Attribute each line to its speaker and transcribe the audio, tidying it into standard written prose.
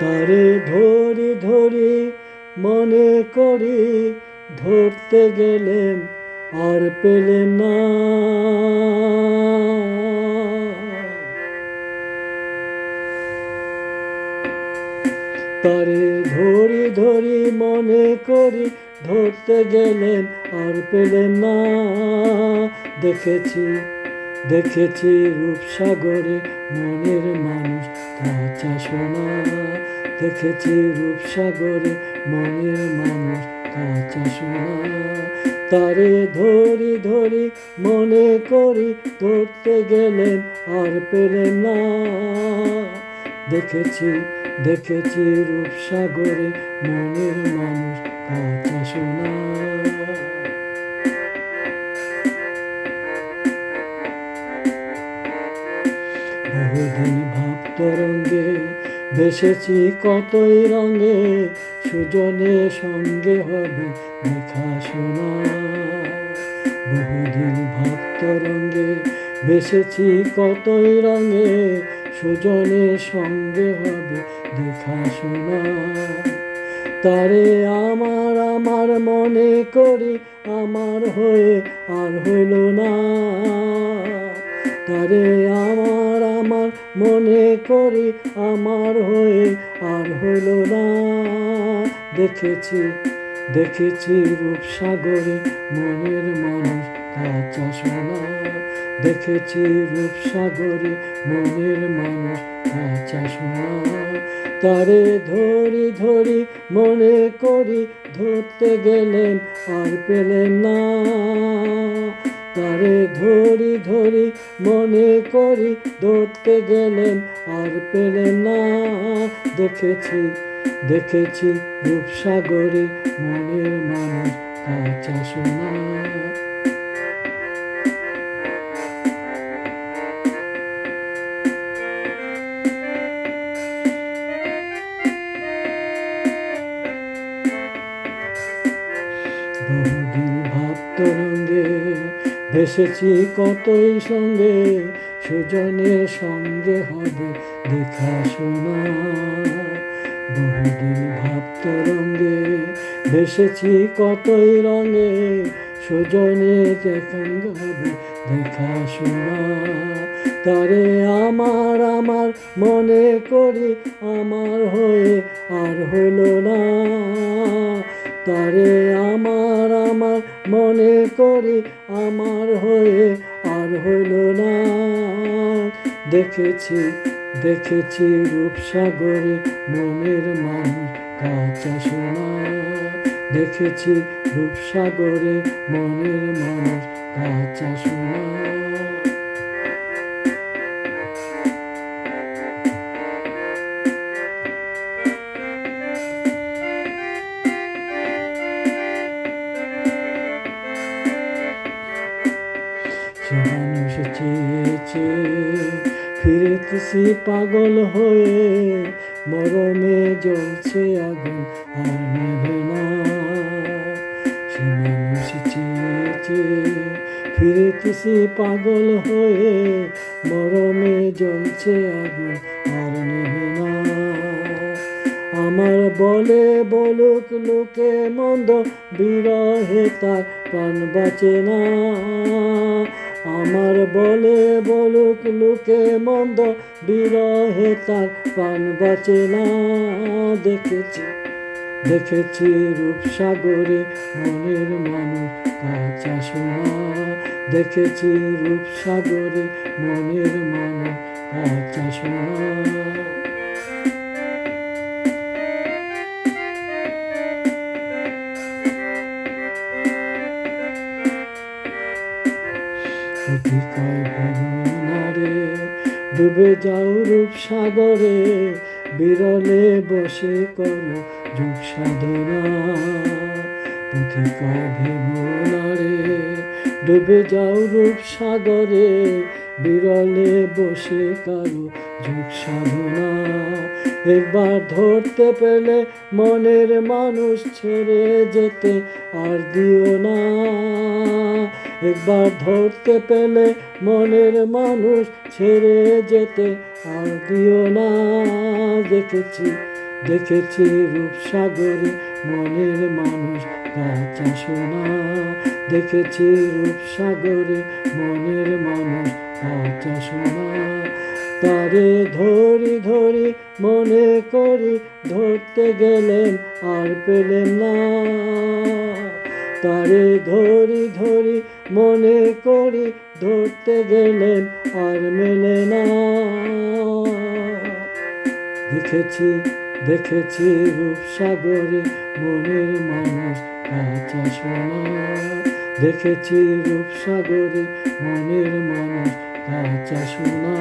Speaker 1: তারে ধরি ধরি মনে করি, ধরতে গেলেম আর পেলেম না। তারে ধরি ধরি মনে করি, ধরতে গেলেম আর পেলেম না। দেখেছি দেখেছি রূপসাগরে মনের মানুষ কাঁচা সোনা। দেখেছি রূপসাগরে মনের মানুষ কাঁচা সোনা। তারে ধরি ধরি মনে করি, ধরতে গেলেন আর পেলেন না। দেখেছি দেখেছি রূপসাগরে মনের মানুষ কাঁচা সোনা। বহুদিন ভাব তরঙ্গে ভেসেছি কতই রঙে, সুজনে সঙ্গে হবে দেখা শোনা। বহুদিন ভাব তরঙ্গে ভেসেছি কতই রঙে, সুজনে সঙ্গে হবে দেখা শোনা। তারে আমার আমার মনে করি, আমার হয়ে আর হইল না। তারে আমার আমার মনে করি, আমার হয়ে আর হইল না। দেখেছি দেখেছি রূপসাগরে মনের মানুষ কাঁচা সোনা। দেখেছি রূপসাগরে মনের মানুষ কাঁচা সোনা। তারে ধরি ধরি মনে করি, ধরতে গেলেন আর পেলেন না। তারে ধরি ধরি মনে করি, ধরতে গেলেন আর পেলেন না। দেখেছি দেখেছি রূপসাগরে মনের মানুষ কাঁচা সোনা। বহুদিন ভাব তরঙ্গে ভেসেছি কতই সঙ্গে, সুজনের সঙ্গে হবে দেখা শোনা। বহুদিন ভাব তরঙ্গে ভেসেছি কতই রঙে, সুজনে সঙ্গে হবে দেখা শোনা। তারে আমার আমার মনে করি, আমার হয়ে আর হইল না। তারে আমার আমার মনে করি, আমার হয়ে আর হইল না। দেখেছি দেখেছি রূপসাগরে মনের মানুষ কাঁচা সোনা। দেখেছি রূপসাগরে মনের মানুষ কাঁচা সোনা। সে মানুষ চেয়েছে ফিরেছি পাগল হয়ে, মরমে জ্বলছে আগুন আর নেভে না। সে মানুষ চেয়েছে ফিরেছি পাগল হয়ে, মরমে জ্বলছে আগুন আর নেভে না। আমার বলে বলুক লোকে মন্দ, বিরহে তার প্রাণ বাঁচে না। আমার বলে বলুক লোকে মন্দ, বিরহে তার প্রাণ বাঁচে না। দেখেছি দেখেছি রূপসাগরে মনের মানুষ কাঁচা সোনা। দেখেছি রূপসাগরে মনের মানুষ কাঁচা সোনা। কয় ভাবনারে ডুবে যাও রূপসাগরে, বিরলে বসে করো যোগ সাধনা। কয় ভাবনারে ডুবে যাও রূপসাগরে, বিরলে বসে করো যোগ সাধনা। একবার ধরতে পেলে মনের মানুষ ছেড়ে যেতে আর দিও না। একবার ধরতে পেলে মনের মানুষ ছেড়ে যেতে আর দিও না। দেখেছি দেখেছি রূপসাগরে মনের মানুষ কাঁচা সোনা, দেখেছি রূপসাগরে মনের মানুষ কাঁচা সোনা। তারে ধরি ধরি মনে করি ধরতে গেলেন আর পেলেন না, তারে ধরি ধরি মনে করি ধরতে গেলেন আর মেলে না। দেখেছি দেখেছি রূপসাগরে মনের মানুষ কাঁচা সোনা, দেখেছি রূপসাগরে মনের মানুষ কাঁচা সোনা।